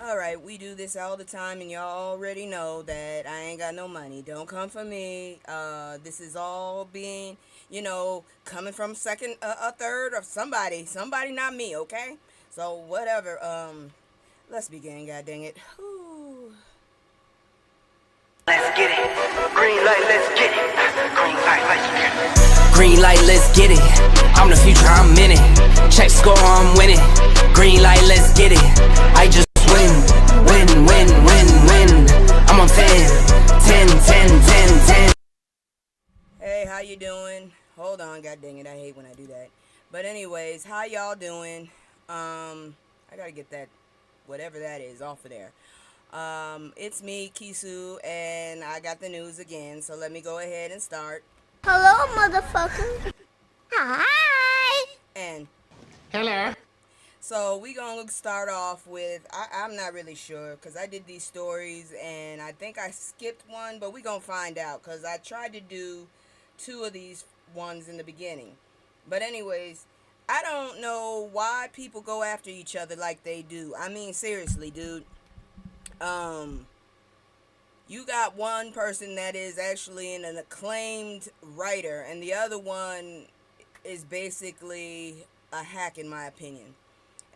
Alright, we do this all the time, and y'all already know that I ain't got no money. Don't come for me. This is all being, coming from second, a third of somebody. Somebody, not me, okay? So, whatever. Let's begin, god dang it. Whew. Let's get it. Green light, let's get it. Green light, let's get it. Green light, let's get it. I'm the future, I'm in it. Check score, I'm winning. Green light, let's get it. I just win, win, win, win, win. I'm on 10, 10, 10, 10, 10. Hey, how you doing? Hold on, god dang it. I hate when I do that. But anyways, how y'all doing? I gotta get that, whatever that is, off of there. It's me, Kisu, and I got the news again, so let me go ahead and start. Hello, motherfucker. Hi. And Hello. so we gonna start off with, I'm not really sure, because I did these stories, and I think I skipped one, but we gonna find out, because I tried to do two of these ones in the beginning. But anyways, I don't know why people go after each other like they do. I mean, seriously, dude. Um, you got one person that is actually an acclaimed writer, and the other one is basically a hack, in my opinion.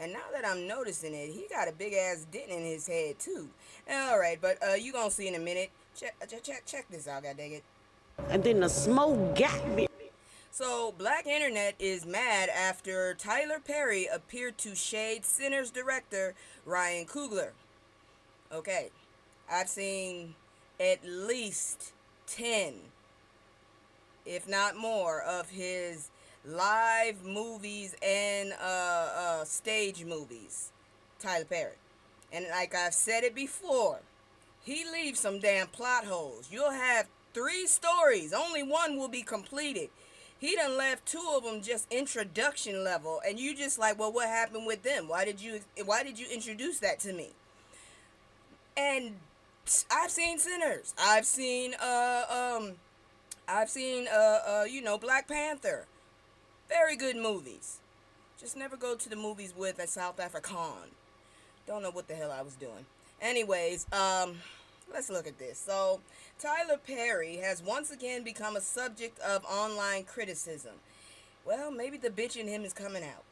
And now that I'm noticing it, he got a big ass dent in his head too. All right, but you gonna see in a minute. Check this out, god dang it. And then the smoke got me. So, Black Internet is mad after Tyler Perry appeared to shade Sinners director Ryan Coogler. Okay, I've seen at least 10, if not more, of his live movies and stage movies. Tyler Perry. And like I've said it before, he leaves some damn plot holes. You'll have 3 stories, only one will be completed. He done left 2 of them just introduction level, and you just like, well, what happened with them? Why did you introduce that to me? And I've seen Sinners. I've seen Black Panther. Very good movies. Just never go to the movies with a South African. Don't know what the hell I was doing. Anyways, let's look at this. So, Tyler Perry has once again become a subject of online criticism. Well, maybe the bitch in him is coming out.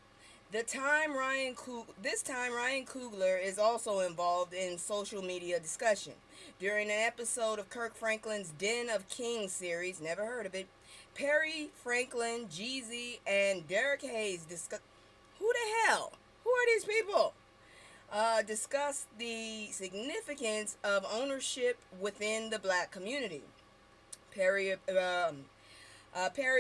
This time, Ryan Coogler is also involved in social media discussion. During an episode of Kirk Franklin's Den of Kings series, never heard of it, Perry, Franklin, Jeezy, and Derek Hayes discuss... Who the hell? Who are these people? Discussed the significance of ownership within the black community. Perry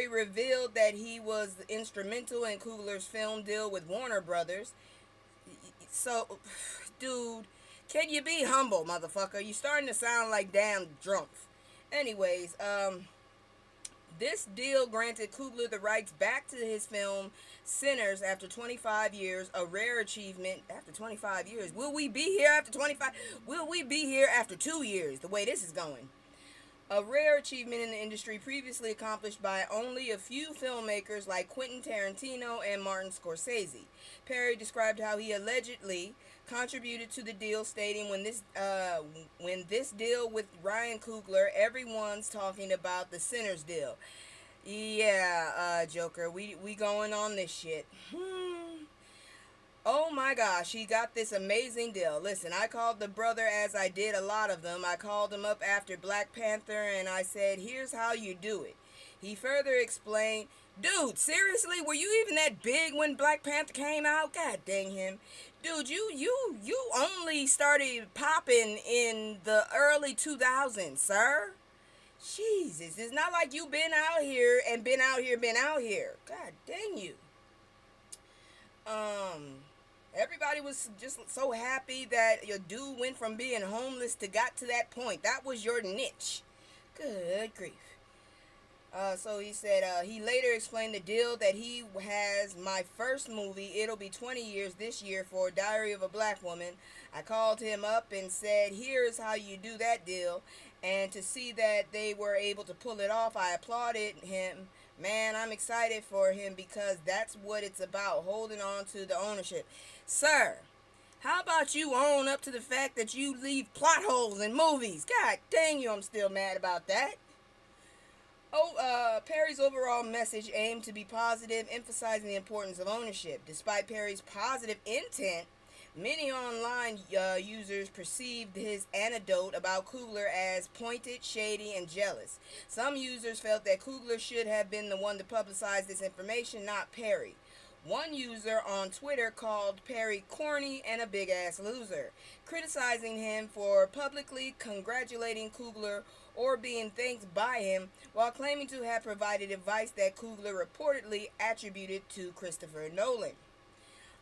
revealed that he was instrumental in Coogler's film deal with Warner Brothers. So, dude, can you be humble, motherfucker? You starting to sound like damn drunk. Anyways, this deal granted Coogler the rights back to his film Sinners after 25 years, a rare achievement. After 25 years. Will we be here after 25? Will we be here after 2 years, the way this is going? A rare achievement in the industry previously accomplished by only a few filmmakers like Quentin Tarantino and Martin Scorsese. Perry described how he allegedly contributed to the deal, stating, when this deal with Ryan Coogler, everyone's talking about the Sinners deal. Yeah, Joker, we going on this shit. Oh my gosh, he got this amazing deal. Listen, I called the brother, as I did a lot of them. I called him up after Black Panther and I said, here's how you do it. He further explained, dude, seriously, were you even that big when Black Panther came out? God dang him. Dude, you only started popping in the early 2000s, sir. Jesus, it's not like you been out here. God dang you. Everybody was just so happy that your dude went from being homeless to got to that point. That was your niche. Good grief. So he said, he later explained the deal that he has my first movie. It'll be 20 years this year for Diary of a Black Woman. I called him up and said, here's how you do that deal. And to see that they were able to pull it off, I applauded him. Man, I'm excited for him because that's what it's about, holding on to the ownership. Sir, How about you own up to the fact that you leave plot holes in movies? God dang you, I'm still mad about that. Perry's overall message aimed to be positive, emphasizing the importance of ownership. Despite Perry's positive intent, many online users perceived his anecdote about Coogler as pointed, shady, and jealous. Some users felt that Coogler should have been the one to publicize this information, not Perry. One user on Twitter called Perry corny and a big ass loser, criticizing him for publicly congratulating Coogler or being thanked by him, while claiming to have provided advice that Coogler reportedly attributed to Christopher Nolan.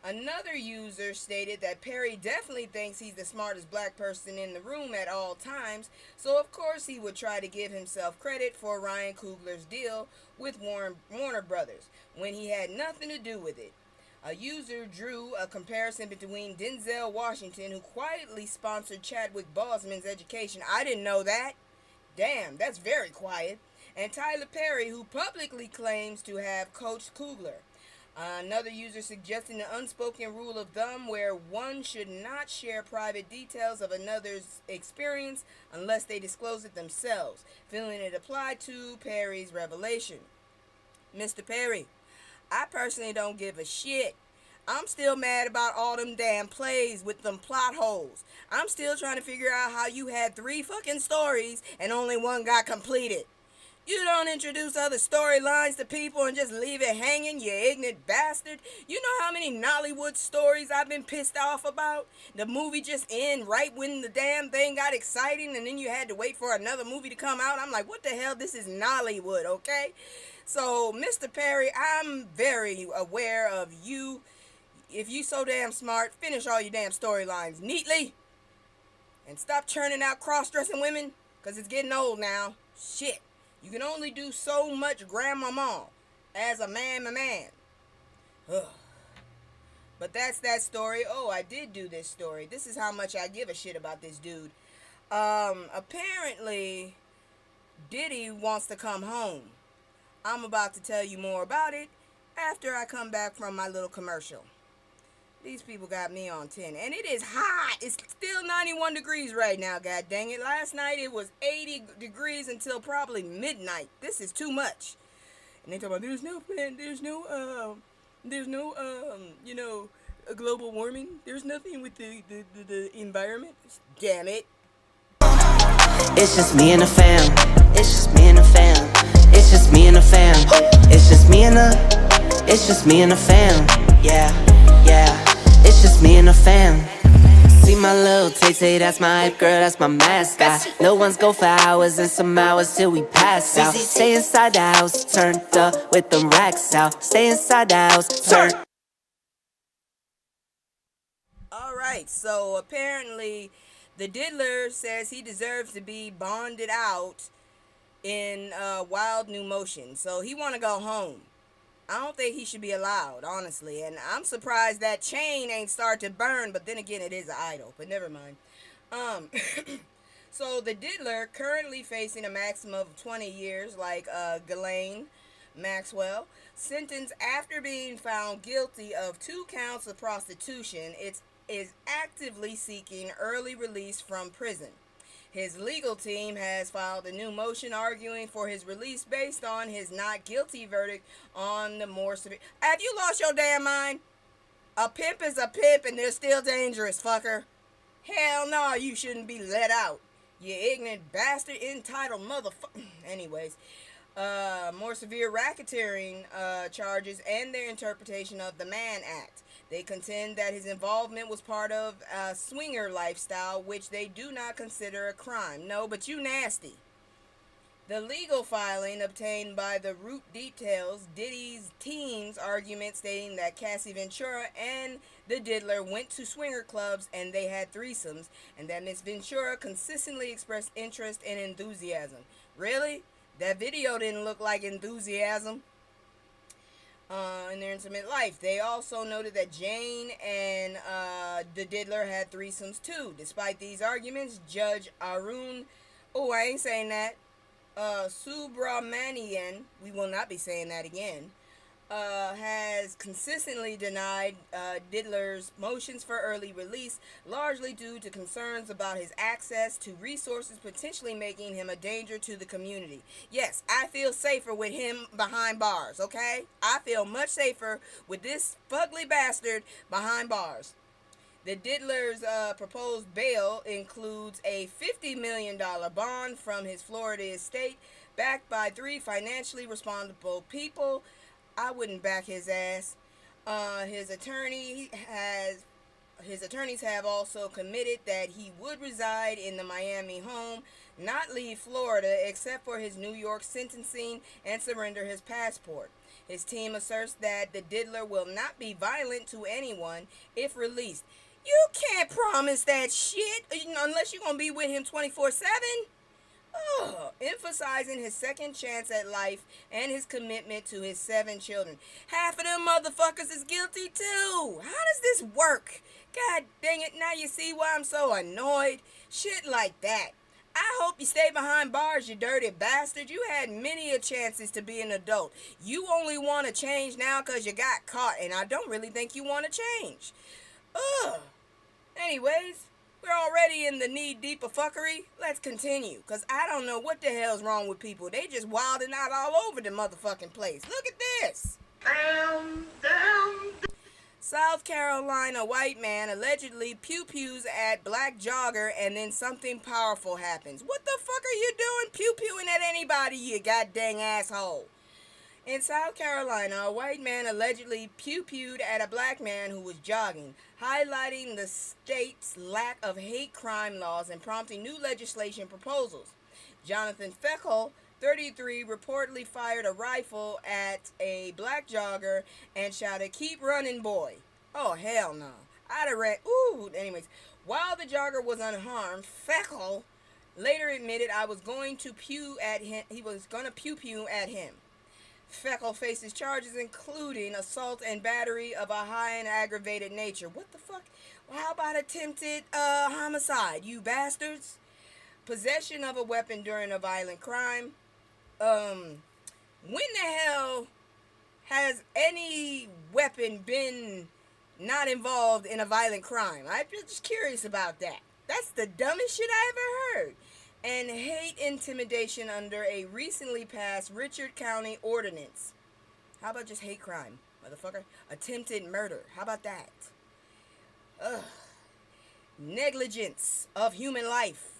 Another user stated that Perry definitely thinks he's the smartest black person in the room at all times, so of course he would try to give himself credit for Ryan Coogler's deal with Warner Brothers, when he had nothing to do with it. A user drew a comparison between Denzel Washington, who quietly sponsored Chadwick Boseman's education. I didn't know that. Damn, that's very quiet. And Tyler Perry, who publicly claims to have coached Coogler. Another user suggesting an unspoken rule of thumb where one should not share private details of another's experience unless they disclose it themselves, feeling it applied to Perry's revelation. Mr. Perry, I personally don't give a shit. I'm still mad about all them damn plays with them plot holes. I'm still trying to figure out how you had 3 fucking stories and only one got completed. You don't introduce other storylines to people and just leave it hanging, you ignorant bastard. You know how many Nollywood stories I've been pissed off about? The movie just ended right when the damn thing got exciting and then you had to wait for another movie to come out. I'm like, what the hell? This is Nollywood, okay? So, Mr. Perry, I'm very aware of you. If you so damn smart, finish all your damn storylines neatly. And stop churning out cross-dressing women, because it's getting old now. Shit. You can only do so much grandmama as a man. Ugh. But that's that story. Oh, I did do this story. This is how much I give a shit about this dude. Apparently, Diddy wants to come home. I'm about to tell you more about it after I come back from my little commercial. These people got me on 10. And it is hot. It's still 91 degrees right now, god dang it. Last night it was 80 degrees until probably midnight. This is too much. And they talk about there's no global warming. There's nothing with the environment. Damn it. It's just me and the fam. It's just me and the fam. It's just me and the fam. It's just me and the fam. Yeah. It's just me and the fam. See my little Tay-Tay, that's my hype girl, that's my mascot. No one's go for hours and some hours till we pass out. Stay inside the house, turned up with them racks out. Stay inside the house, turned. Alright, so apparently the diddler says he deserves to be bonded out in Wild New Motion. So he want to go home. I don't think he should be allowed, honestly. And I'm surprised that chain ain't start to burn. But then again, it is an idol. But never mind. So the diddler currently facing a maximum of 20 years, like Ghislaine Maxwell, sentenced after being found guilty of 2 counts of prostitution. It is actively seeking early release from prison. His legal team has filed a new motion arguing for his release based on his not guilty verdict on the more severe... Have you lost your damn mind? A pimp is a pimp and they're still dangerous, fucker. Hell no, you shouldn't be let out. You ignorant bastard, entitled motherfucker. Anyways, more severe racketeering charges and their interpretation of the Mann Act. They contend that his involvement was part of a swinger lifestyle, which they do not consider a crime. No, but you nasty. The legal filing obtained by the Root details Diddy's team's argument stating that Cassie Ventura and the diddler went to swinger clubs and they had threesomes, and that Miss Ventura consistently expressed interest and enthusiasm. Really? That video didn't look like enthusiasm. In their intimate life. They also noted that Jane and the diddler had threesomes too. Despite these arguments, Judge Arun, I ain't saying that, Subramanian, we will not be saying that again, has consistently denied Diddler's motions for early release, largely due to concerns about his access to resources, potentially making him a danger to the community. Yes, I feel safer with him behind bars, okay? I feel much safer with this fugly bastard behind bars. The Diddler's proposed bail includes a $50 million bond from his Florida estate, backed by 3 financially responsible people. I wouldn't back his ass. His attorneys have also committed that he would reside in the Miami home, not leave Florida except for his New York sentencing, and surrender his passport. His team asserts that the Diddler will not be violent to anyone if released. You can't promise that shit unless you're going to be with him 24/7. Emphasizing his second chance at life and his commitment to his 7 children. Half of them motherfuckers is guilty too. How does this work? God dang it, now you see why I'm so annoyed. Shit like that. I hope you stay behind bars, you dirty bastard. You had many a chances to be an adult. You only want to change now because you got caught, and I don't really think you want to change. Anyways, we're already in the knee-deep of fuckery. Let's continue, because I don't know what the hell's wrong with people. They just wilding out all over the motherfucking place. Look at this. South Carolina white man allegedly pew-pews at black jogger, and then something powerful happens. What the fuck are you doing pew-pewing at anybody, you goddamn asshole? In South Carolina, a white man allegedly pew-pewed at a black man who was jogging, highlighting the state's lack of hate crime laws and prompting new legislation proposals. Jonathan Feckle, 33, reportedly fired a rifle at a black jogger and shouted, "Keep running, boy." Oh, hell no. I'd have ran. Anyways, while the jogger was unharmed, Feckle later admitted I was going to pew at him. He was going to pew-pew at him. Feckle faces charges including assault and battery of a high and aggravated nature. What the fuck? Well, how about attempted homicide, you bastards? Possession of a weapon during a violent crime. When the hell has any weapon been not involved in a violent crime? I'm just curious about that. That's the dumbest shit I ever heard. And hate intimidation under a recently passed Richard County ordinance. How about just hate crime, motherfucker? Attempted murder. How about that? Negligence of human life.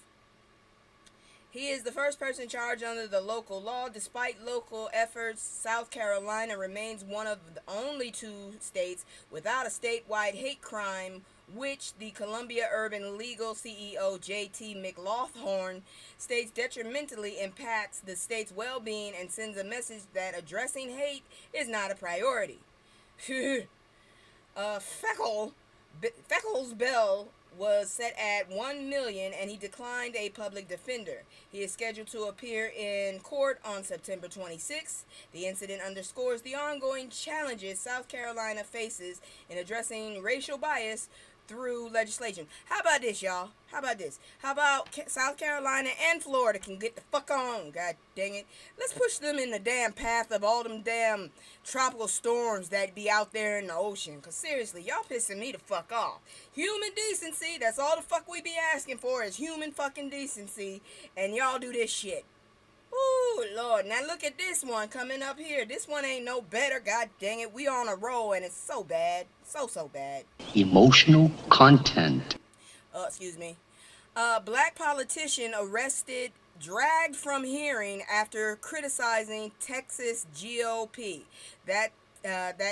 He is the first person charged under the local law. Despite local efforts, South Carolina remains one of the only 2 states without a statewide hate crime, which the Columbia Urban Legal CEO J.T. McLaughlin states detrimentally impacts the state's well-being and sends a message that addressing hate is not a priority. Feckle's bail was set at $1 million, and he declined a public defender. He is scheduled to appear in court on September 26th. The incident underscores the ongoing challenges South Carolina faces in addressing racial bias through legislation. How about this, y'all? How about this? How about South Carolina and Florida can get the fuck on? God dang it. Let's push them in the damn path of all them damn tropical storms that be out there in the ocean. Because seriously, y'all pissing me the fuck off. Human decency, that's all the fuck we be asking for is human fucking decency. And y'all do this shit. Ooh, Lord. Now look at this one coming up here. This one ain't no better. God dang it. We on a roll and it's so bad. So bad. Emotional content. Excuse me. Black politician arrested, dragged from hearing after criticizing Texas GOP. That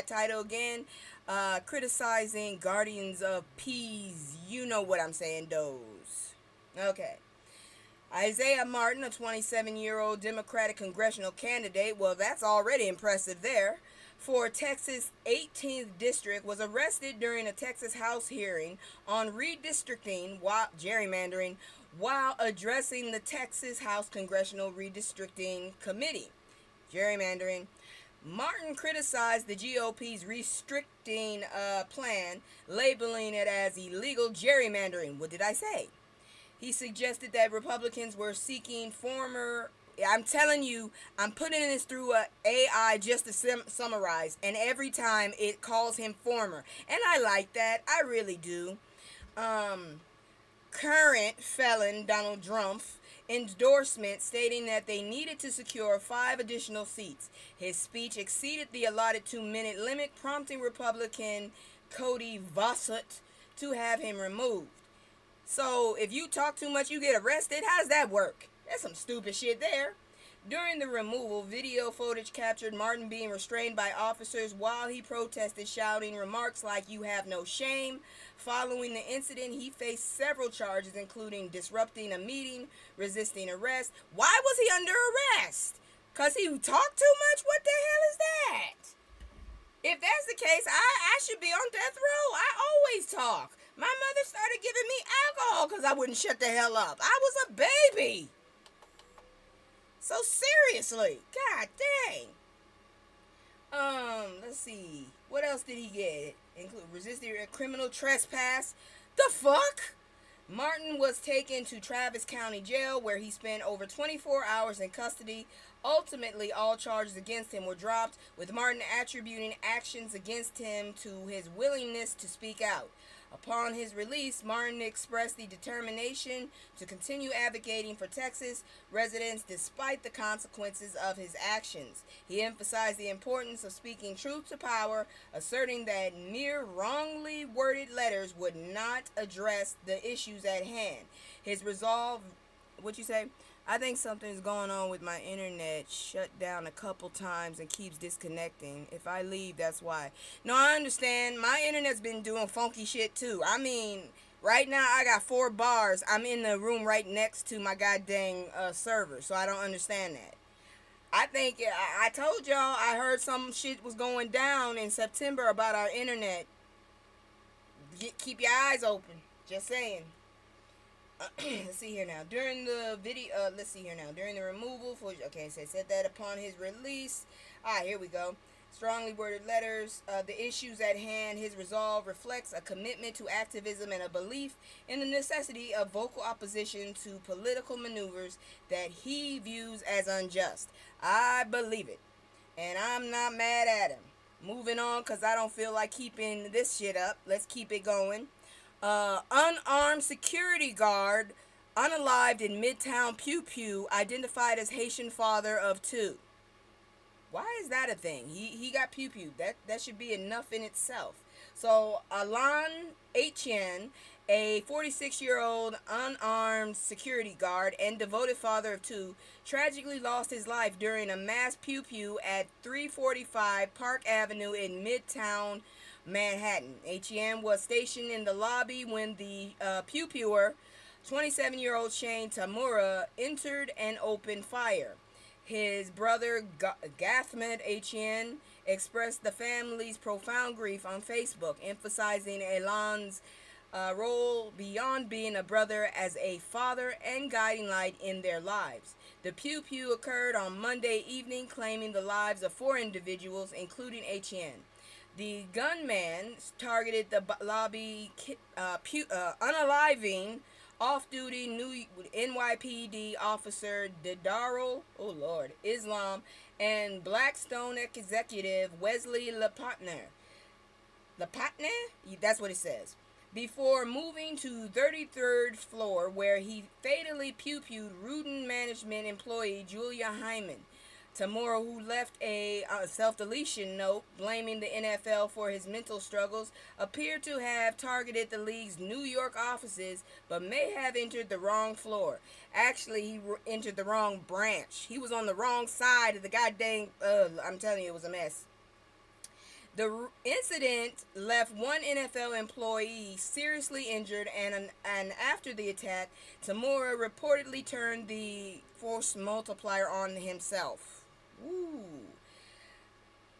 title again, criticizing Guardians of Peace. You know what I'm saying, those. Okay. Isaiah Martin, a 27-year-old Democratic congressional candidate, well, that's already impressive there, for Texas' 18th district, was arrested during a Texas House hearing on gerrymandering, while addressing the Texas House Congressional Redistricting Committee. Gerrymandering. Martin criticized the GOP's restricting plan, labeling it as illegal gerrymandering. What did I say? He suggested that Republicans were seeking former I'm telling you, I'm putting this through a AI just to summarize, and every time it calls him former, and I like that. I really do. Um, Current felon Donald Trump endorsement stating that they needed to secure 5 additional seats. His speech exceeded the allotted 2-minute limit, prompting Republican Cody Vossett to have him removed. So if you talk too much, you get arrested. How does that work? That's some stupid shit there. During the removal, video footage captured Martin being restrained by officers while he protested, shouting remarks like, "You have no shame." Following the incident, he faced several charges, including disrupting a meeting, resisting arrest. Why was he under arrest? Because he talked too much? What the hell is that? If that's the case, I should be on death row. I always talk. My mother started giving me alcohol because I wouldn't shut the hell up. I was a baby. So seriously, god dang. Let's see. What else did he get? Include resisting a criminal trespass. The fuck? Martin was taken to Travis County Jail, where he spent over 24 hours in custody. Ultimately, all charges against him were dropped, with Martin attributing actions against him to his willingness to speak out. Upon his release, Martin expressed the determination to continue advocating for Texas residents despite the consequences of his actions. He emphasized the importance of speaking truth to power, asserting that mere wrongly worded letters would not address the issues at hand. His resolve, what you say? I think something's going on with my internet. Shut down a couple times and keeps disconnecting. If I leave, that's why. No, I understand. My internet's been doing funky shit too. I mean, right now I got 4 bars. I'm in the room right next to my goddamn server, so I don't understand that. I think I told y'all I heard some shit was going down in September about our internet. Keep your eyes open. Just saying. Let's see here now. During the video, During the removal, okay, so it said that upon his release. Here we go. Strongly worded letters. The issues at hand, his resolve reflects a commitment to activism and a belief in the necessity of vocal opposition to political maneuvers that he views as unjust. I believe it. And I'm not mad at him. Moving on, because I don't feel like keeping this shit up. Let's keep it going. Unarmed security guard unalived in Midtown Pew Pew, identified as Haitian father of 2. Why is that a thing? He got pew pew. That should be enough in itself. So Alan Etienne, a 46-year-old unarmed security guard and devoted father of 2, tragically lost his life during a mass pew pew at 345 Park Avenue in Midtown Manhattan. H.E.M. was stationed in the lobby when the pew-pewer, 27-year-old Shane Tamura, entered and opened fire. His brother, Gathman H.N., expressed the family's profound grief on Facebook, emphasizing Elan's role beyond being a brother as a father and guiding light in their lives. The pew-pew occurred on Monday evening, claiming the lives of 4 individuals, including H.N. The gunman targeted the lobby, unaliving off-duty new NYPD officer Didaro, Islam, and Blackstone executive Wesley Lepatner. That's what it says. Before moving to 33rd floor, where he fatally pew-pewed Rudin management employee Julia Hyman. Tamura, who left a self-deletion note blaming the NFL for his mental struggles, appeared to have targeted the league's New York offices, but may have entered the wrong floor. Actually, he entered the wrong branch. He was on the wrong side of the goddamn... I'm telling you, it was a mess. The incident left 1 NFL employee seriously injured, and after the attack, Tamura reportedly turned the force multiplier on himself.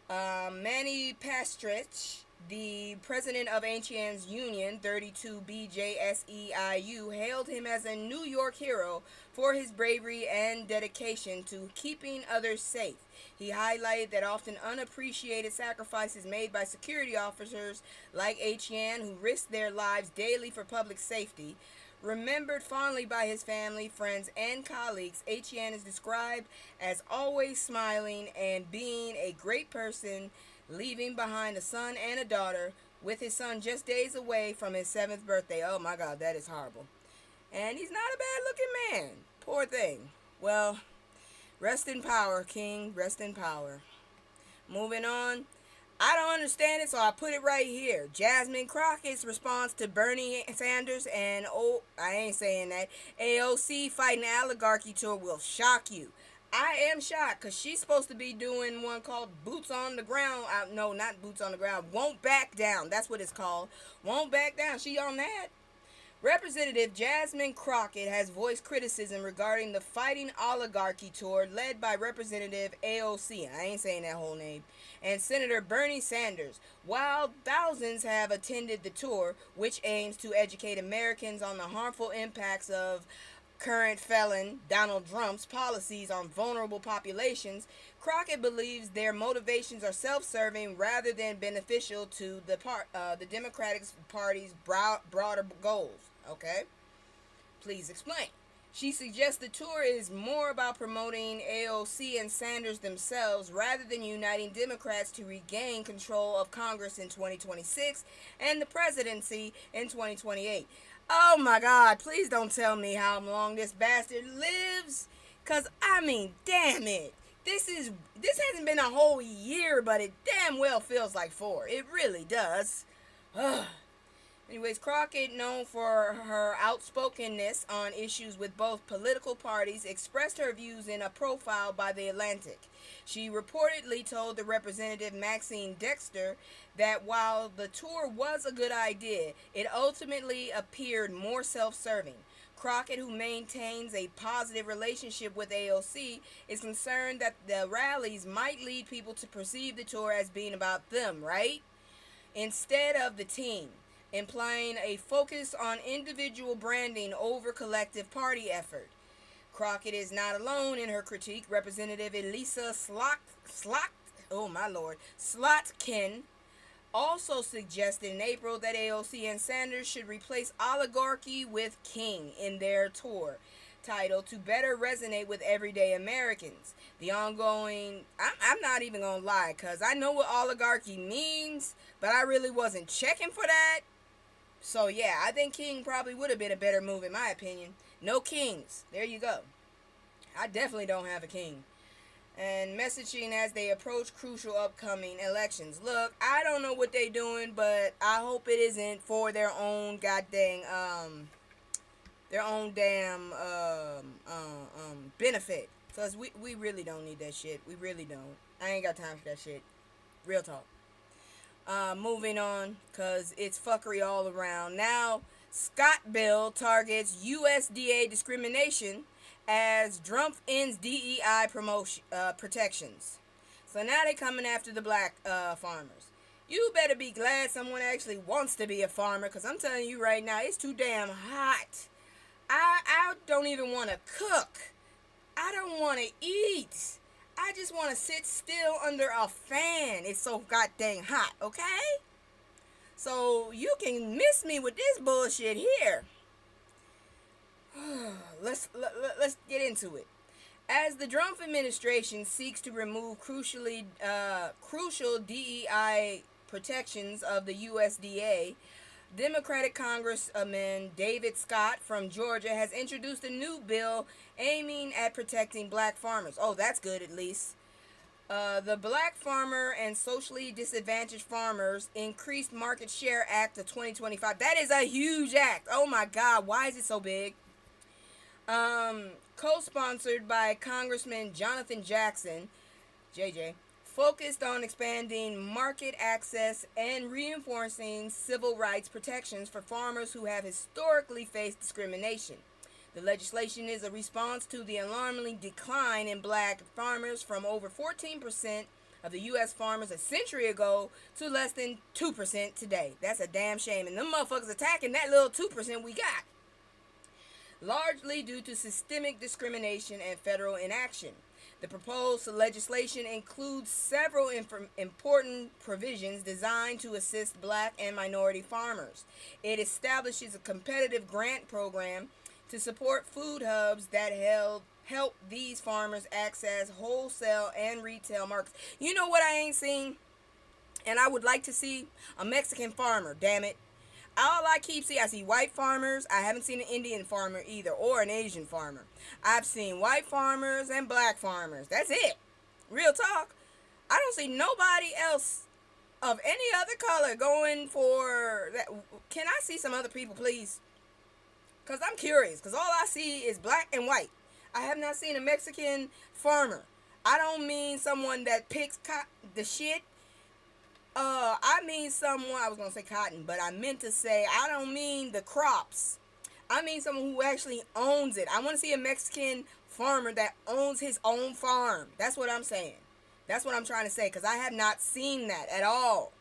Manny Pastrich, the president of H.N.'s union, 32 BJSEIU, hailed him as a New York hero for his bravery and dedication to keeping others safe. He highlighted that often unappreciated sacrifices made by security officers like H.N., who risk their lives daily for public safety. Remembered fondly by his family, friends, and colleagues, Etienne is described as always smiling and being a great person, leaving behind a son and a daughter, with his son just days away from his 7th birthday. Oh my god, that is horrible. And he's not a bad looking man. Poor thing. Well, rest in power, King. Rest in power. Moving on. I don't understand it, so I put it right here. Jasmine Crockett's response to Bernie Sanders and I ain't saying that, AOC fighting oligarchy tour will shock you. I am shocked because she's supposed to be doing one called Boots on the Ground. No, not Boots on the Ground. Won't Back Down. That's what it's called. Won't Back Down. She on that. Representative Jasmine Crockett has voiced criticism regarding the Fighting Oligarchy tour led by Representative AOC, I ain't saying that whole name, and Senator Bernie Sanders. While thousands have attended the tour, which aims to educate Americans on the harmful impacts of current felon Donald Trump's policies on vulnerable populations, Crockett believes their motivations are self-serving rather than beneficial to the Democratic Party's broader goals. Okay? Please explain. She suggests the tour is more about promoting AOC and Sanders themselves rather than uniting Democrats to regain control of Congress in 2026 and the presidency in 2028. Oh my God, please don't tell me how long this bastard lives. Cause I mean, damn it. This hasn't been a whole year, but it damn well feels like 4. It really does. Ugh. Anyways, Crockett, known for her outspokenness on issues with both political parties, expressed her views in a profile by The Atlantic. She reportedly told the representative Maxine Dexter that while the tour was a good idea, it ultimately appeared more self-serving. Crockett, who maintains a positive relationship with AOC, is concerned that the rallies might lead people to perceive the tour as being about them, right? Instead of the team, implying a focus on individual branding over collective party effort. Crockett is not alone in her critique. Representative Elisa Slotkin also suggested in April that AOC and Sanders should replace oligarchy with king in their tour title to better resonate with everyday Americans. The ongoing, I'm not even gonna lie, because I know what oligarchy means, but I really wasn't checking for that. So yeah, I think king probably would have been a better move in my opinion. No kings. There you go. I definitely don't have a king. And messaging as they approach crucial upcoming elections. Look, I don't know what they doing, but I hope it isn't for their own goddamn benefit. Cause we really don't need that shit. We really don't. I ain't got time for that shit. Real talk. Moving on, cause it's fuckery all around. Now, Scott bill targets USDA discrimination as Trump ends DEI protections. So now they coming after the black farmers. You better be glad someone actually wants to be a farmer, cause I'm telling you right now, it's too damn hot. I don't even want to cook. I don't want to eat. I just want to sit still under a fan. It's so goddamn hot, okay? So you can miss me with this bullshit here. Let's get into it. As the Trump administration seeks to remove crucial DEI protections of the USDA, Democratic Congressman David Scott from Georgia has introduced a new bill aiming at protecting black farmers. Oh, that's good at least. The Black Farmer and Socially Disadvantaged Farmers Increased Market Share Act of 2025. That is a huge act. Oh my God, why is it so big? Co-sponsored by Congressman Jonathan Jackson, JJ, focused on expanding market access and reinforcing civil rights protections for farmers who have historically faced discrimination. The legislation is a response to the alarming decline in black farmers from over 14% of the U.S. farmers a century ago to less than 2% today. That's a damn shame. And them motherfuckers attacking that little 2% we got. Largely due to systemic discrimination and federal inaction. The proposed legislation includes several important provisions designed to assist black and minority farmers. It establishes a competitive grant program to support food hubs that help these farmers access wholesale and retail markets. You know what I ain't seen? And I would like to see a Mexican farmer, damn it. All I keep seeing, I see white farmers. I haven't seen an Indian farmer either, or an Asian farmer. I've seen white farmers and black farmers. That's it. Real talk. I don't see nobody else of any other color going for that. Can I see some other people, please? Because I'm curious. Because all I see is black and white. I have not seen a Mexican farmer. I don't mean someone that picks the shit. I mean someone, I was going to say cotton, but I meant to say, I don't mean the crops. I mean someone who actually owns it. I want to see a Mexican farmer that owns his own farm. That's what I'm saying. That's what I'm trying to say, because I have not seen that at all.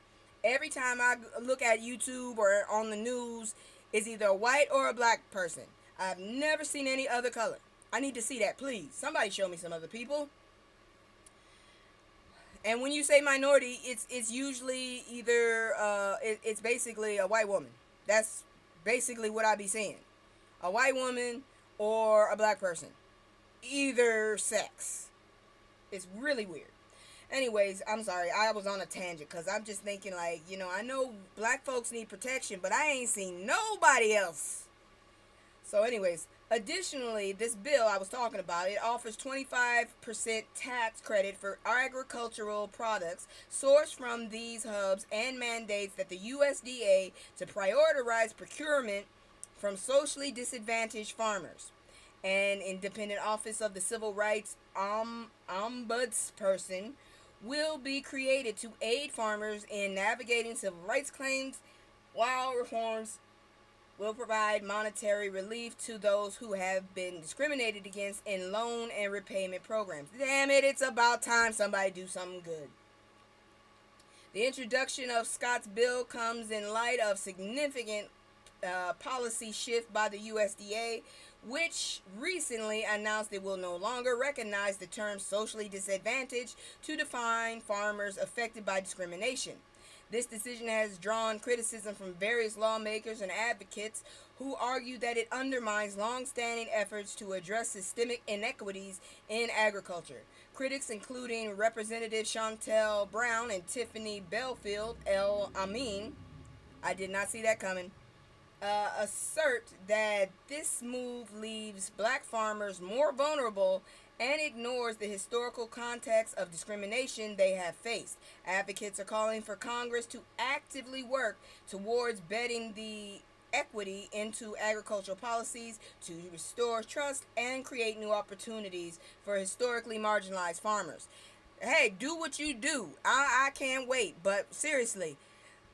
Every time I look at YouTube or on the news, it's either a white or a black person. I've never seen any other color. I need to see that, please. Somebody show me some other people. And when you say minority, it's usually either it's basically a white woman. That's basically what I be seeing. A white woman or a black person. Either sex. It's really weird. Anyways, I'm sorry. I was on a tangent because I'm just thinking like, I know black folks need protection, but I ain't seen nobody else. So anyways, additionally, this bill I was talking about, it offers 25% tax credit for agricultural products sourced from these hubs and mandates that the USDA to prioritize procurement from socially disadvantaged farmers. An independent office of the Civil Rights Ombudsperson will be created to aid farmers in navigating civil rights claims, while reforms will provide monetary relief to those who have been discriminated against in loan and repayment programs. Damn it, it's about time somebody do something good. The introduction of Scott's bill comes in light of significant policy shift by the USDA, which recently announced it will no longer recognize the term socially disadvantaged to define farmers affected by discrimination. This decision has drawn criticism from various lawmakers and advocates who argue that it undermines long-standing efforts to address systemic inequities in agriculture. Critics, including Representative Chantel Brown and Tiffany Belfield El Amin, I did not see that coming, assert that this move leaves black farmers more vulnerable and ignores the historical context of discrimination they have faced. Advocates are calling for Congress to actively work towards bedding the equity into agricultural policies to restore trust and create new opportunities for historically marginalized farmers. Hey, do what you do. I can't wait. But seriously,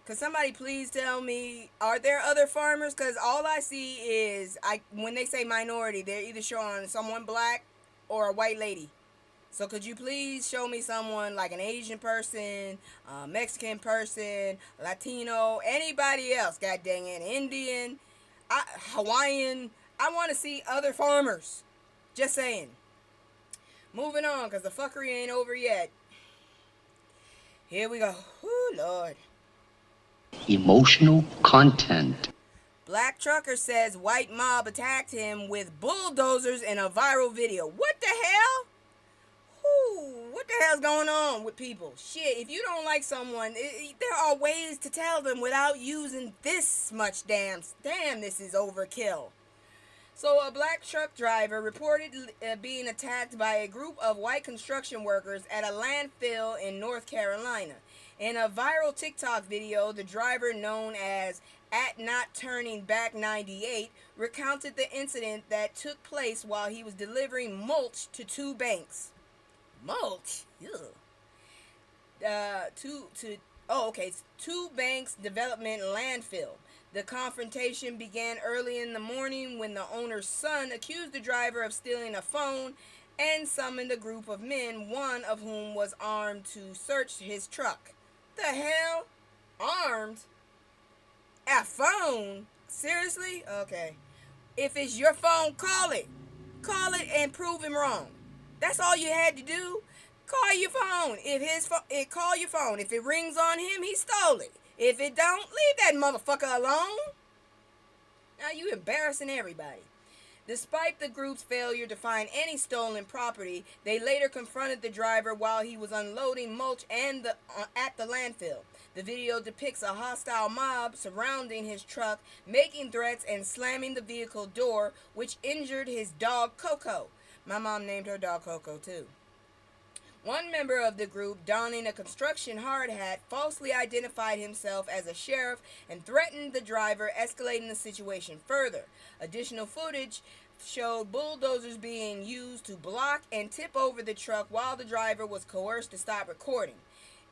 could somebody please tell me, are there other farmers? Because all I see is, when they say minority, they're either showing someone black or a white lady. So could you please show me someone like an Asian person, a Mexican person, Latino, anybody else, god dang it, Indian, Hawaiian. I want to see other farmers. Just saying. Moving on, because the fuckery ain't over yet. Here we go. Whoo, Lord. Emotional content. Black trucker says white mob attacked him with bulldozers in a viral video. What the hell? What the hell's going on with people? Shit, if you don't like someone, there are ways to tell them without using this much damn, this is overkill. So a black truck driver reported being attacked by a group of white construction workers at a landfill in North Carolina. In a viral TikTok video, the driver, known as @NotTurningBack98, recounted the incident that took place while he was delivering mulch to two banks. Mulch? Ew. Two Banks Development landfill. The confrontation began early in the morning when the owner's son accused the driver of stealing a phone and summoned a group of men, one of whom was armed, to search his truck. The hell? Armed? A phone? Seriously? Okay. If it's your phone, call it. Call it and prove him wrong. That's all you had to do. Call your phone. Call your phone. If it rings on him, he stole it. If it don't, leave that motherfucker alone. Now you embarrassing everybody. Despite the group's failure to find any stolen property, they later confronted the driver while he was unloading mulch at the landfill. The video depicts a hostile mob surrounding his truck, making threats and slamming the vehicle door, which injured his dog Coco. My mom named her dog Coco too. One member of the group, donning a construction hard hat, falsely identified himself as a sheriff and threatened the driver, escalating the situation further. Additional footage showed bulldozers being used to block and tip over the truck while the driver was coerced to stop recording.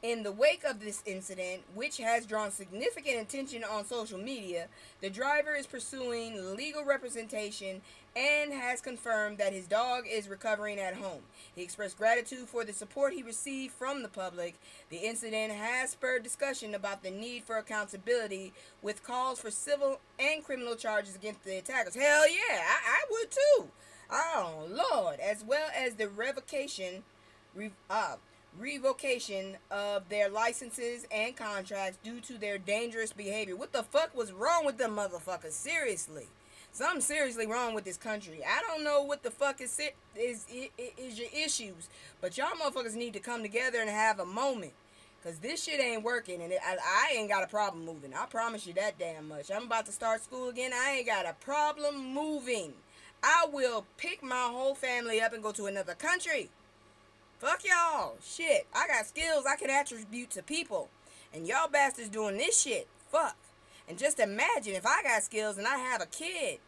In the wake of this incident, which has drawn significant attention on social media, the driver is pursuing legal representation and has confirmed that his dog is recovering at home. He expressed gratitude for the support he received from the public. The incident has spurred discussion about the need for accountability, with calls for civil and criminal charges against the attackers. Hell yeah, I would too. Oh, Lord. As well as the revocation of their licenses and contracts due to their dangerous behavior. What the fuck was wrong with them motherfuckers? Seriously. Something seriously wrong with this country. I don't know what the fuck is your issues, but y'all motherfuckers need to come together and have a moment, because this shit ain't working, and I ain't got a problem moving. I promise you that damn much. I'm about to start school again. I ain't got a problem moving. I will pick my whole family up and go to another country. Fuck y'all. Shit. I got skills I can attribute to people, and y'all bastards doing this shit. Fuck. And just imagine if I got skills and I have a kid.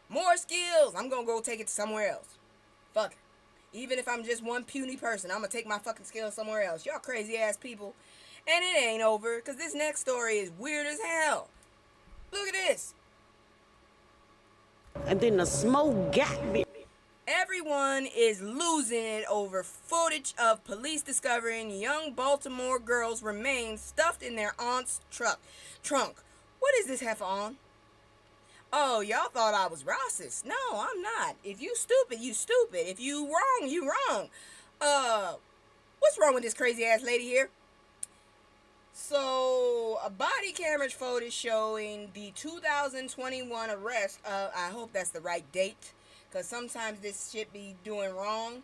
More skills. I'm going to go take it somewhere else. Fuck it. Even if I'm just one puny person, I'm going to take my fucking skills somewhere else. Y'all crazy ass people. And it ain't over, because this next story is weird as hell. Look at this. And then the smoke got me. Everyone is losing it over footage of police discovering young Baltimore girls' remains stuffed in their aunt's trunk. What is this heifer on? Oh, y'all thought I was racist. No, I'm not. If you stupid, you stupid. If you wrong, you wrong. What's wrong with this crazy ass lady here? So, a body camera footage showing the 2021 arrest of, I hope that's the right date, because sometimes this shit be doing wrong.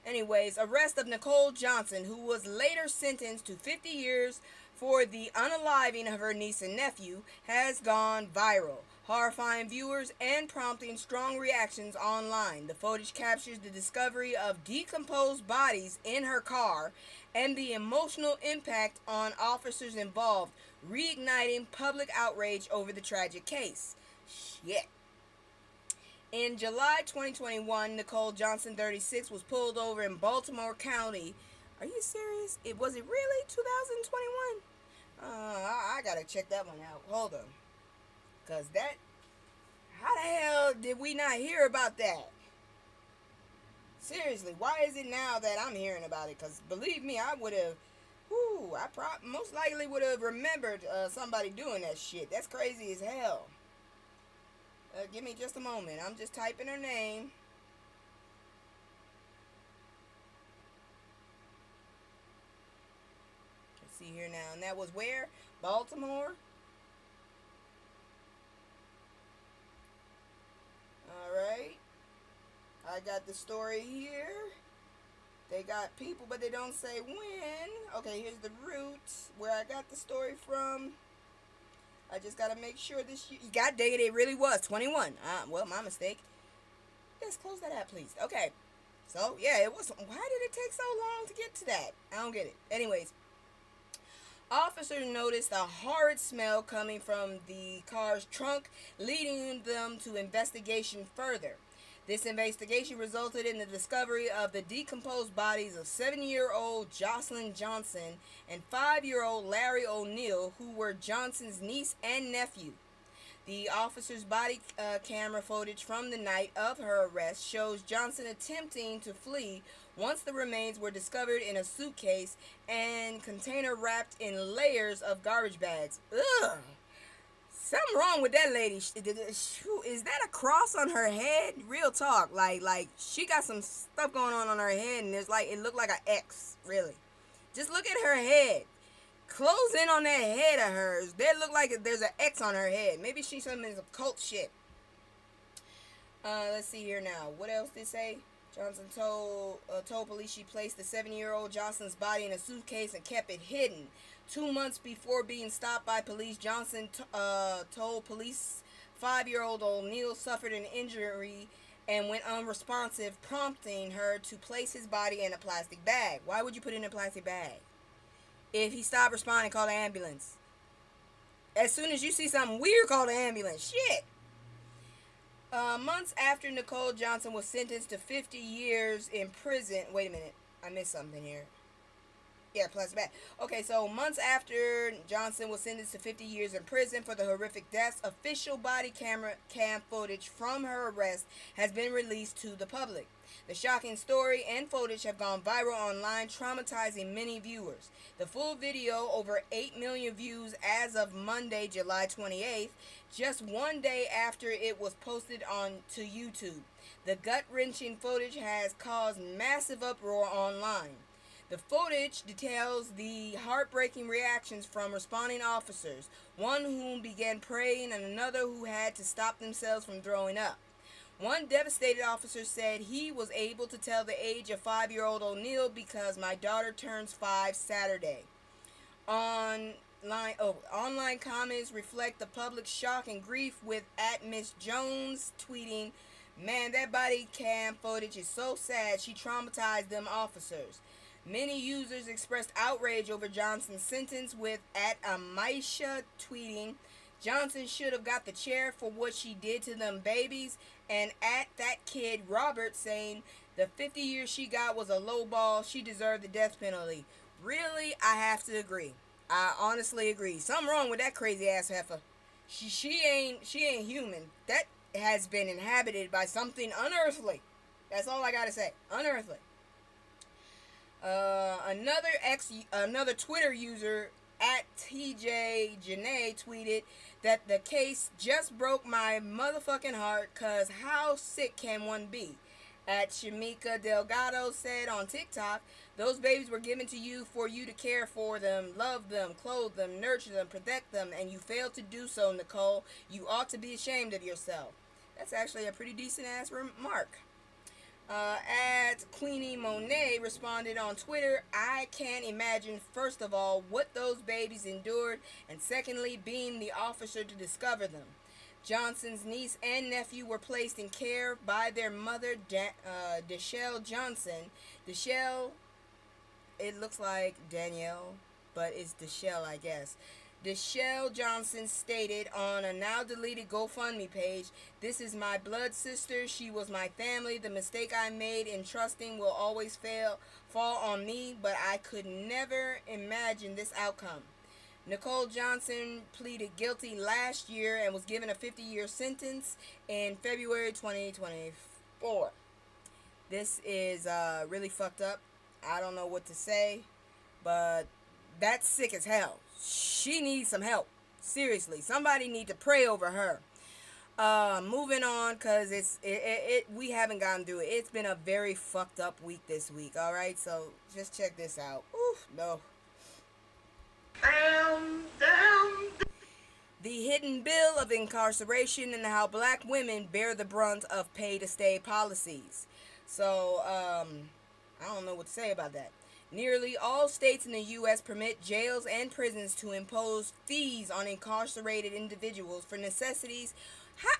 Anyways, arrest of Nicole Johnson, who was later sentenced to 50 years for the unaliving of her niece and nephew, has gone viral, horrifying viewers and prompting strong reactions online. The footage captures the discovery of decomposed bodies in her car and the emotional impact on officers involved, reigniting public outrage over the tragic case. Shit. In July 2021, Nicole Johnson, 36, was pulled over in Baltimore County. Are you serious? Was it really 2021? I gotta check that one out. Hold on. Because how the hell did we not hear about that? Seriously, why is it now that I'm hearing about it? Because believe me, I would have, most likely would have remembered somebody doing that shit. That's crazy as hell. Give me just a moment. I'm just typing her name. Let's see here now. And that was where? Baltimore. Alright. I got the story here. They got people, but they don't say when. Okay, here's the root where I got the story from. I just gotta make sure this. God dang it, it really was 21. Well, my mistake. Yes, close that out, please. Okay. So, yeah, it was. Why did it take so long to get to that? I don't get it. Anyways, officers noticed a horrid smell coming from the car's trunk, leading them to investigation further. This investigation resulted in the discovery of the decomposed bodies of 7-year-old Jocelyn Johnson and 5-year-old Larry O'Neill, who were Johnson's niece and nephew. The officer's body camera footage from the night of her arrest shows Johnson attempting to flee once the remains were discovered in a suitcase and container wrapped in layers of garbage bags. Ugh! Something wrong with that lady. Is that a cross on her head? Real talk. Like she got some stuff going on her head, and there's like it looked like an X. Really, just look at her head. Close in on that head of hers. There look like there's an X on her head. Maybe she's some cult shit. Let's see here now. What else did it say? Johnson told police she placed the 7-year-old Johnson's body in a suitcase and kept it hidden. 2 months before being stopped by police, Johnson told police 5-year-old O'Neal suffered an injury and went unresponsive, prompting her to place his body in a plastic bag. Why would you put it in a plastic bag? If he stopped responding, call the ambulance. As soon as you see something weird, call the ambulance. Shit. Months after Nicole Johnson was sentenced to 50 years in prison. Wait a minute. I missed something here. Yeah, plastic bag. Okay, so months after Johnson was sentenced to 50 years in prison for the horrific deaths, official body cam footage from her arrest has been released to the public. The shocking story and footage have gone viral online, traumatizing many viewers. The full video, over 8 million views as of Monday, July 28th, just one day after it was posted on to YouTube. The gut-wrenching footage has caused massive uproar online. The footage details the heartbreaking reactions from responding officers, one whom began praying and another who had to stop themselves from throwing up. One devastated officer said he was able to tell the age of 5-year-old O'Neal because my daughter turns 5 Saturday. Online comments reflect the public's shock and grief, with @Miss Jones tweeting, "Man, that body cam footage is so sad. She traumatized them officers." Many users expressed outrage over Johnson's sentence, with @Amisha tweeting, "Johnson should have got the chair for what she did to them babies," and @ThatKid Robert saying, "The 50 years she got was a low ball. She deserved the death penalty." Really, I have to agree. I honestly agree. Something wrong with that crazy ass heifer. She ain't human. That has been inhabited by something unearthly. That's all I gotta say. Unearthly. Another Twitter user @TJ tweeted that the case just broke my motherfucking heart, cause how sick can one be? Shamika Delgado said on TikTok, "Those babies were given to you for you to care for them, love them, clothe them, nurture them, protect them, and you failed to do so, Nicole. You ought to be ashamed of yourself." That's actually a pretty decent ass remark. Queenie Monet responded on Twitter, "I can't imagine, first of all, what those babies endured, and secondly, being the officer to discover them." Johnson's niece and nephew were placed in care by their mother, Deshelle Johnson. Deshelle, it looks like Danielle, but it's Deshelle, I guess. Deshelle Johnson stated on a now deleted GoFundMe page, "This is my blood sister. She was my family. The mistake I made in trusting will always fall on me, but I could never imagine this outcome." Nicole Johnson pleaded guilty last year and was given a 50-year sentence in February 2024. This is really fucked up. I don't know what to say, but that's sick as hell. She needs some help. Seriously, somebody need to pray over her. Moving on, cause we haven't gotten through it. It's been a very fucked up week this week. All right, so just check this out. Oof, no. The hidden bill of incarceration and how black women bear the brunt of pay-to-stay policies. So, I don't know what to say about that. Nearly all states in the U.S. permit jails and prisons to impose fees on incarcerated individuals for necessities.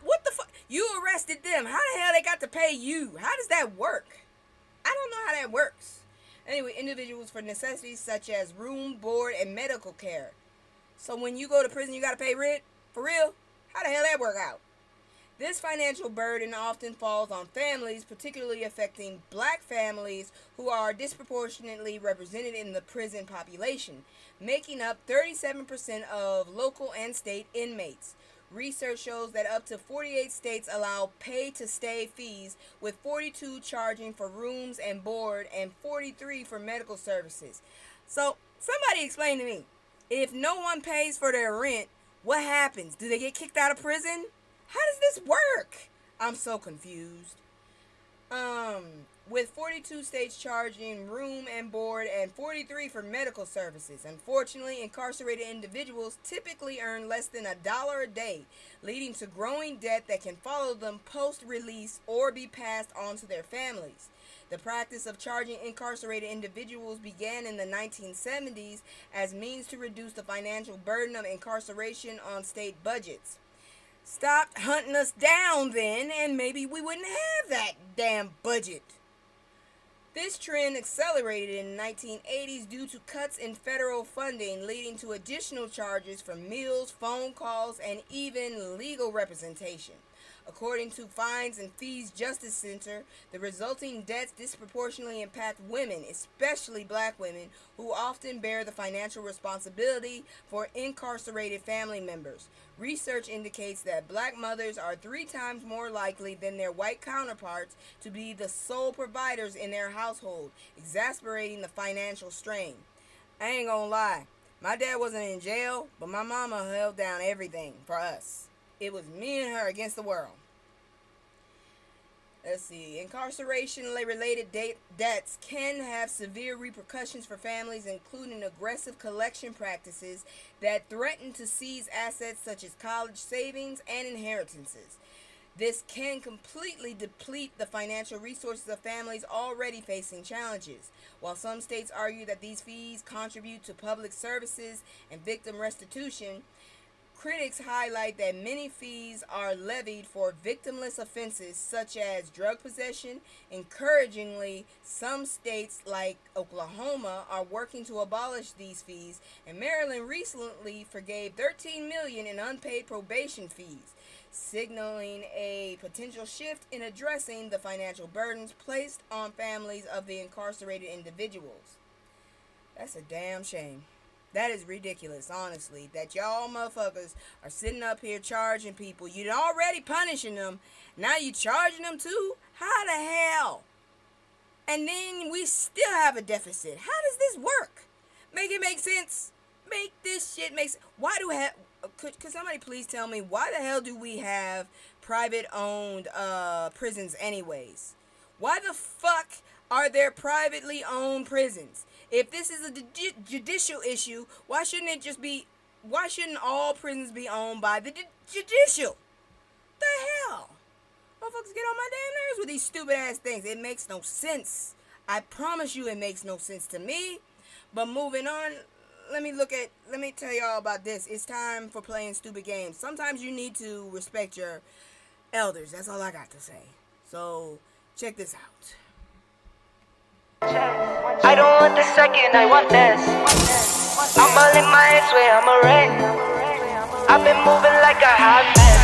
What the fuck? You arrested them. How the hell they got to pay you? How does that work? I don't know how that works. Anyway, individuals for necessities such as room, board, and medical care. So when you go to prison, you got to pay rent? For real? How the hell that work out? This financial burden often falls on families, particularly affecting black families who are disproportionately represented in the prison population, making up 37% of local and state inmates. Research shows that up to 48 states allow pay-to-stay fees, with 42 charging for rooms and board and 43 for medical services. So, somebody explain to me, if no one pays for their rent, What happens? Do they get kicked out of prison? How does this work? I'm so confused. With 42 states charging room and board and 43 for medical services. Unfortunately, incarcerated individuals typically earn less than $1 a day, leading to growing debt that can follow them post-release or be passed on to their families. The practice of charging incarcerated individuals began in the 1970s as means to reduce the financial burden of incarceration on state budgets. Stopped hunting us down then, and maybe we wouldn't have that damn budget. This trend accelerated in the 1980s due to cuts in federal funding, leading to additional charges for meals, phone calls, and even legal representation. According to Fines and Fees Justice Center, the resulting debts disproportionately impact women, especially black women, who often bear the financial responsibility for incarcerated family members. Research indicates that black mothers are 3 times more likely than their white counterparts to be the sole providers in their household, exacerbating the financial strain. I ain't gonna lie, my dad wasn't in jail, but my mama held down everything for us. It was me and her against the world. Let's see. Incarceration-related debts can have severe repercussions for families, including aggressive collection practices that threaten to seize assets such as college savings and inheritances. This can completely deplete the financial resources of families already facing challenges. While some states argue that these fees contribute to public services and victim restitution, critics highlight that many fees are levied for victimless offenses such as drug possession. Encouragingly, some states like Oklahoma are working to abolish these fees, and Maryland recently forgave $13 million in unpaid probation fees, signaling a potential shift in addressing the financial burdens placed on families of the incarcerated individuals. That's a damn shame. That is ridiculous, honestly, that y'all motherfuckers are sitting up here charging people. You're already punishing them. Now you charging them too? How the hell? And then we still have a deficit. How does this work? Make it make sense. Make this shit make sense. Why do we have... Could somebody please tell me, why the hell do we have private-owned prisons anyways? Why the fuck are there privately owned prisons? If this is a judicial issue, why shouldn't all prisons be owned by the judicial? The hell? Motherfuckers get on my damn nerves with these stupid ass things. It makes no sense. I promise you it makes no sense to me. But moving on, let me tell y'all about this. It's time for playing stupid games. Sometimes you need to respect your elders. That's all I got to say. So, check this out. I don't want the second, I want this. I'm all in my head, swear I'm a wreck. I've been moving like a hot mess.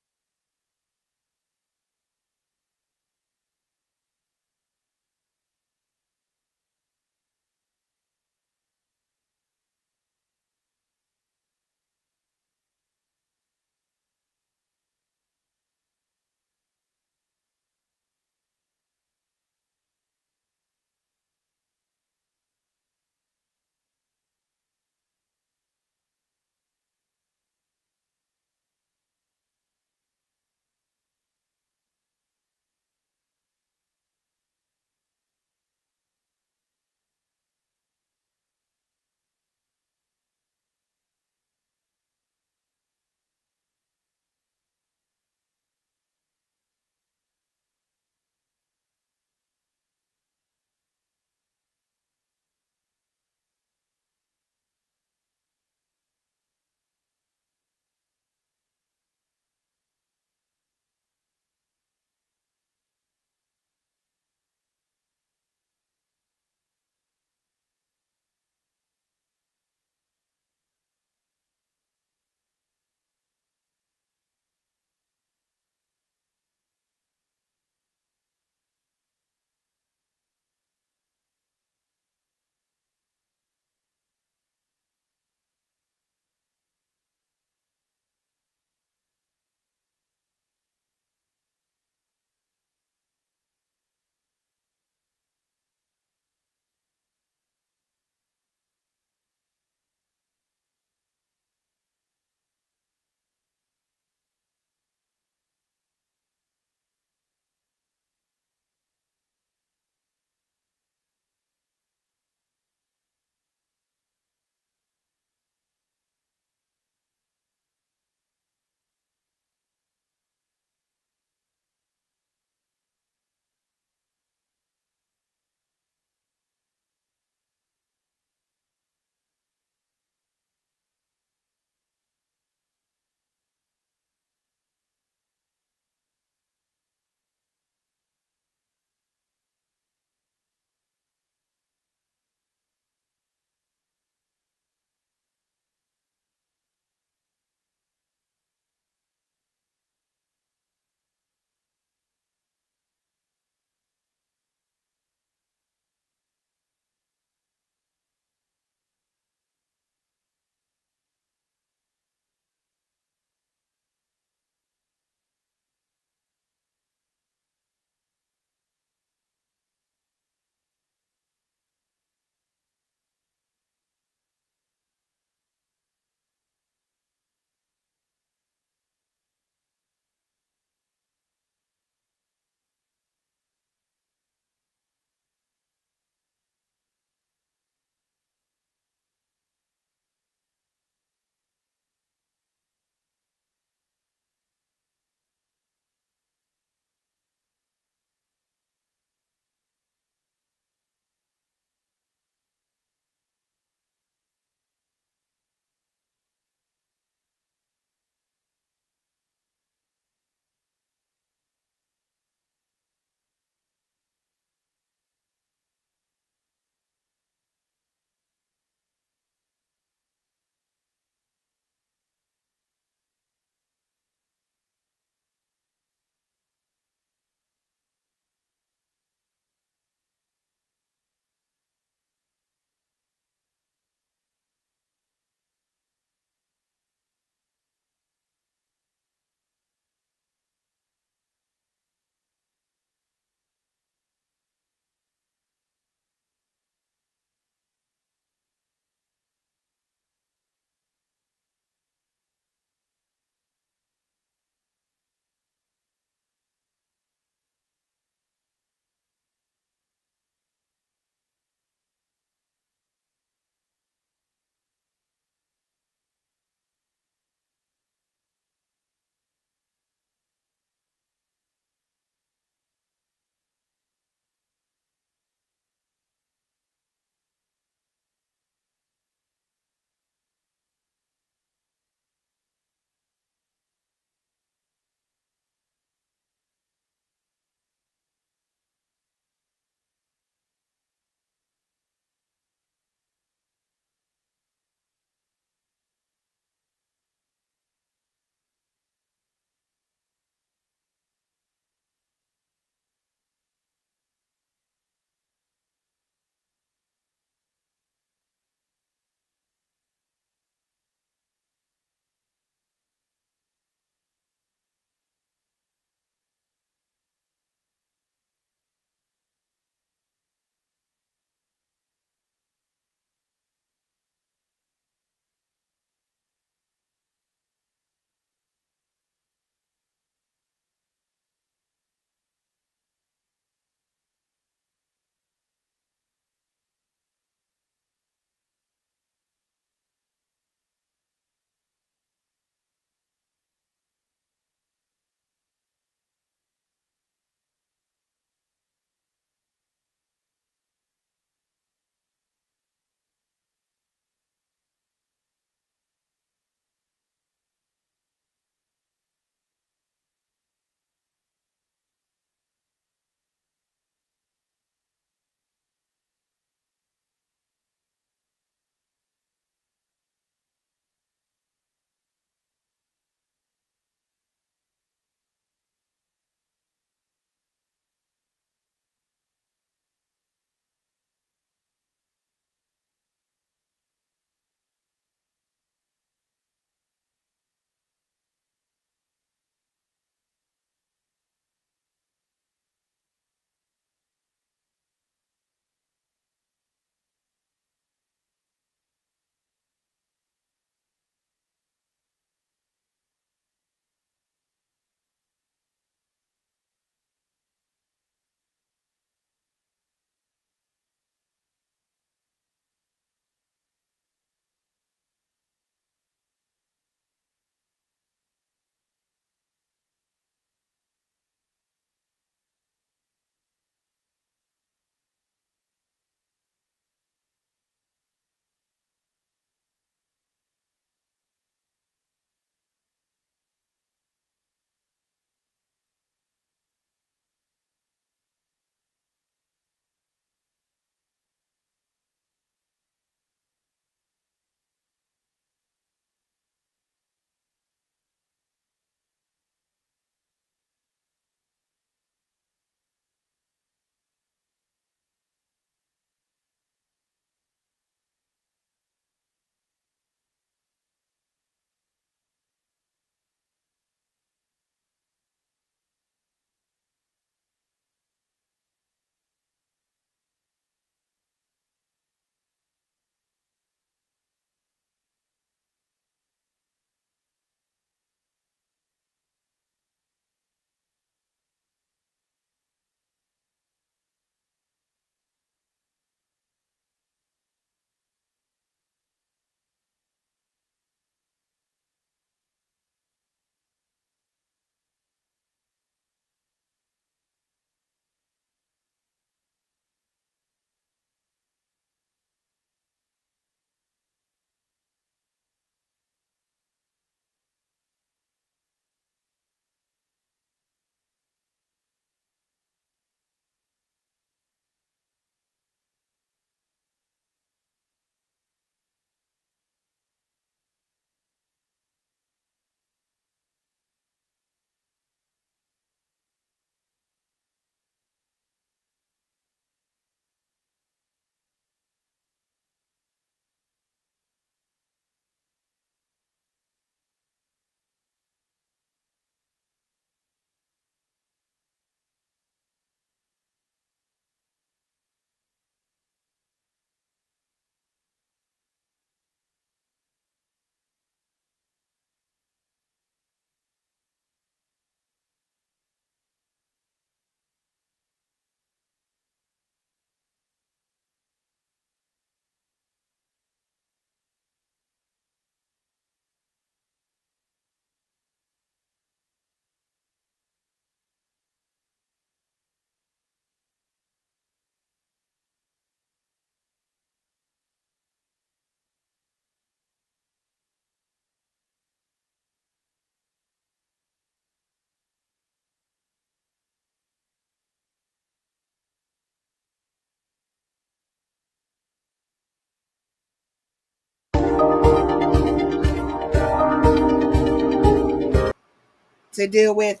to deal with,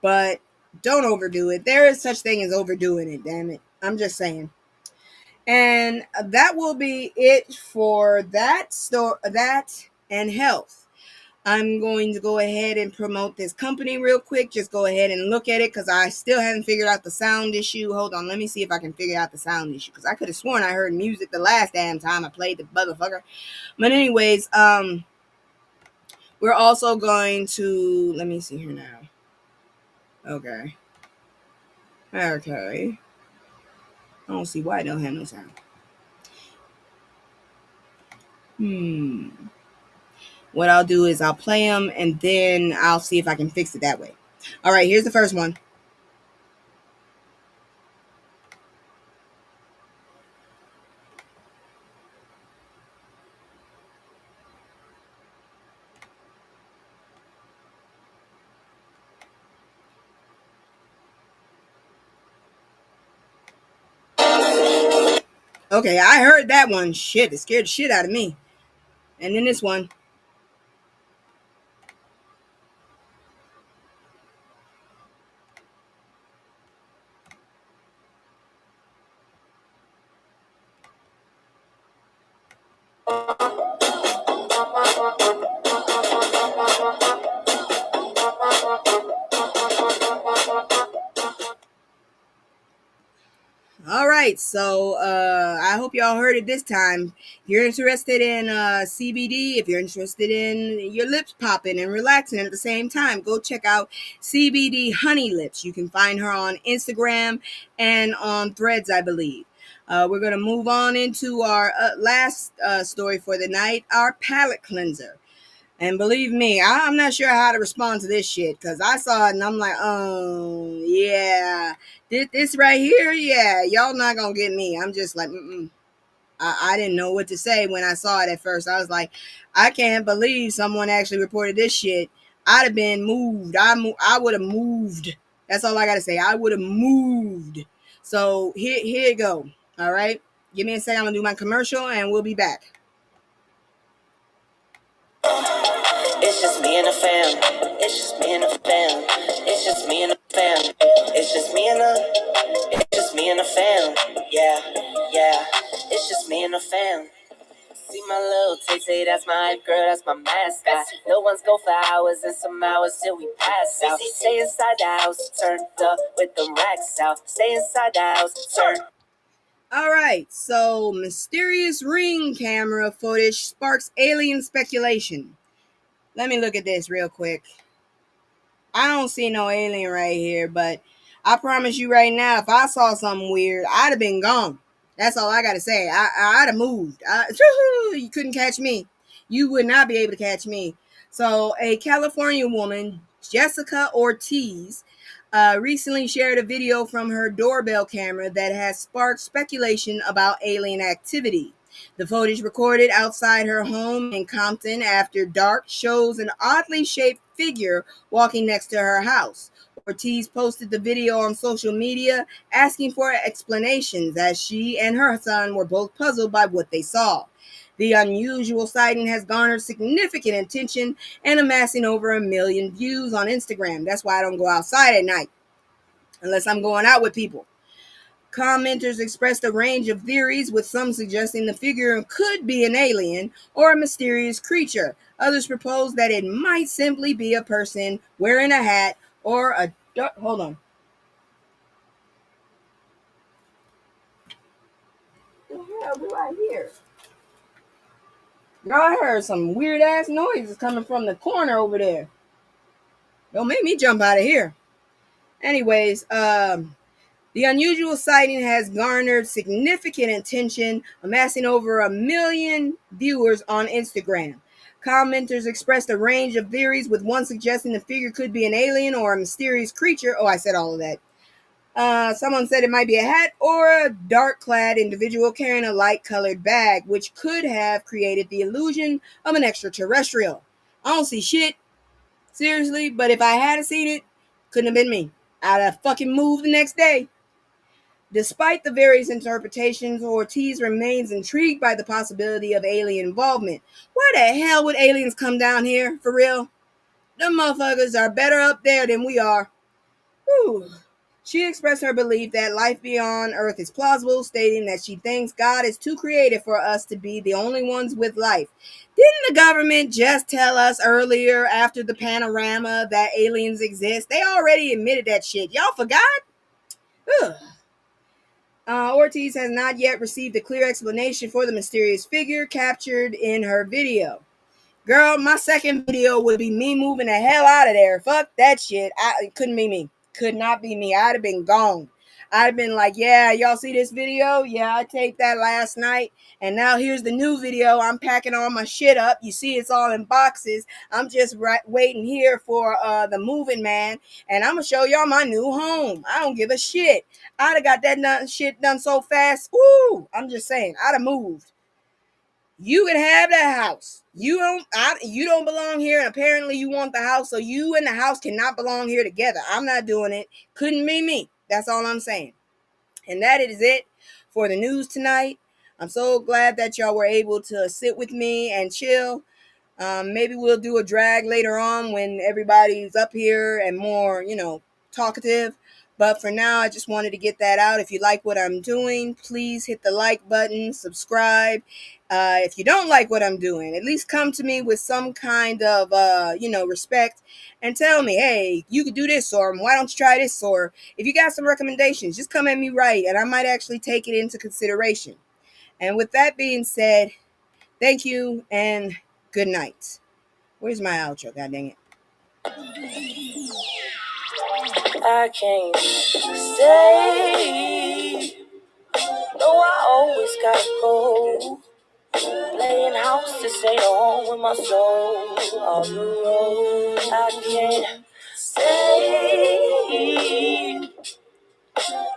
but don't overdo it. There is such thing as overdoing it, damn it. I'm just saying. And that will be it for that and health. I'm going to go ahead and promote this company real quick. Just go ahead and look at it because I still haven't figured out the sound issue. Hold on, let me see if I can figure out the sound issue because I could have sworn I heard music the last damn time I played the motherfucker. But anyways, we're also going to, let me see here now. Okay. I don't see why I don't have no sound. What I'll do is I'll play them and then I'll see if I can fix it that way. All right, here's the first one. Okay, I heard that one. Shit, it scared the shit out of me. And then this one. All right, so I hope y'all heard it this time. If you're interested in CBD, if you're interested in your lips popping and relaxing at the same time, go check out CBD Honey Lips. You can find her on Instagram and on Threads, I believe. We're going to move on into our last story for the night, our palate cleanser. And believe me, I'm not sure how to respond to this shit because I saw it and I'm like, oh, yeah, this right here, yeah, y'all not gonna get me. I'm just like, I didn't know what to say when I saw it at first. I was like, I can't believe someone actually reported this shit. I'd have been moved. I would have moved. That's all I got to say. I would have moved. So here you go. All right. Give me a second. I'm going to do my commercial and we'll be back. It's just me and the fam. It's just me and the fam. It's just me and the fam. It's just me and the. It's just me and the fam. Yeah, yeah. It's just me and the fam. See my little Tay, that's my hype girl, that's my mascot. No one's go for hours and some hours till we pass out. Stay inside the house, turned up with them racks out. Stay inside the house, turn. All right, so mysterious ring camera footage sparks alien speculation. Let me look at this real quick. I don't see no alien right here, but I promise you right now, if I saw something weird, I'd have been gone. That's all I gotta say. I'd have moved. You couldn't catch me. You would not be able to catch me. So, a California woman, Jessica Ortiz, recently shared a video from her doorbell camera that has sparked speculation about alien activity. The footage recorded outside her home in Compton after dark shows an oddly shaped figure walking next to her house. Ortiz posted the video on social media asking for explanations as she and her son were both puzzled by what they saw. The unusual sighting has garnered significant attention and amassing over 1 million views on Instagram. That's why I don't go outside at night unless I'm going out with people. Commenters expressed a range of theories, with some suggesting the figure could be an alien or a mysterious creature. Others proposed that it might simply be a person wearing a hat or a... Hold on. What the hell do I hear? Girl, I heard some weird ass noises coming from the corner over there. Don't make me jump out of here. Anyways, the unusual sighting has garnered significant attention, amassing over 1 million viewers on Instagram. Commenters expressed a range of theories, with one suggesting the figure could be an alien or a mysterious creature. Oh, I said all of that. Someone said it might be a hat or a dark-clad individual carrying a light-colored bag, which could have created the illusion of an extraterrestrial. I don't see shit, seriously, but if I hadn't seen it, couldn't have been me. I'd have fucking moved the next day. Despite the various interpretations, Ortiz remains intrigued by the possibility of alien involvement. Why the hell would aliens come down here, for real? Them motherfuckers are better up there than we are. Whew. She expressed her belief that life beyond Earth is plausible, stating that she thinks God is too creative for us to be the only ones with life. Didn't the government just tell us earlier after the panorama that aliens exist? They already admitted that shit. Y'all forgot? Ugh. Ortiz has not yet received a clear explanation for the mysterious figure captured in her video. Girl, my second video would be me moving the hell out of there. Fuck that shit. It couldn't be me. Could not be me. I'd have been gone. I'd have been like, yeah, y'all see this video? Yeah, I taped that last night. And now here's the new video. I'm packing all my shit up. You see, it's all in boxes. I'm just waiting here for the moving man. And I'm going to show y'all my new home. I don't give a shit. I'd have got that shit done so fast. Woo! I'm just saying, I'd have moved. You can have that house. You don't belong here, and apparently you want the house, so you and the house cannot belong here together. I'm not doing it. Couldn't be me. That's all I'm saying. And that is it for the news tonight. I'm so glad that y'all were able to sit with me and chill. Maybe we'll do a drag later on when everybody's up here and more, talkative. But for now, I just wanted to get that out. If you like what I'm doing, please hit the like button, subscribe. If you don't like what I'm doing, at least come to me with some kind of, respect and tell me, hey, you could do this, or why don't you try this? Or if you got some recommendations, just come at me right, and I might actually take it into consideration. And with that being said, thank you and good night. Where's my outro? God dang it. I can't stay. No, I always gotta go. Playing house to stay home with my soul on the road. I can't stay.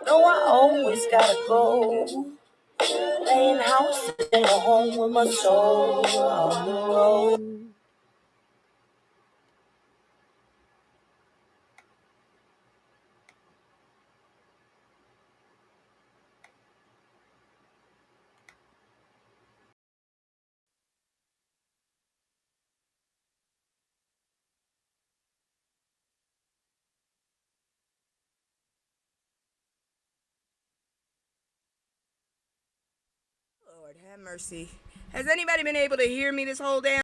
No, I always gotta go. Playing house to stay home with my soul on the road. Lord have mercy. Has anybody been able to hear me this whole damn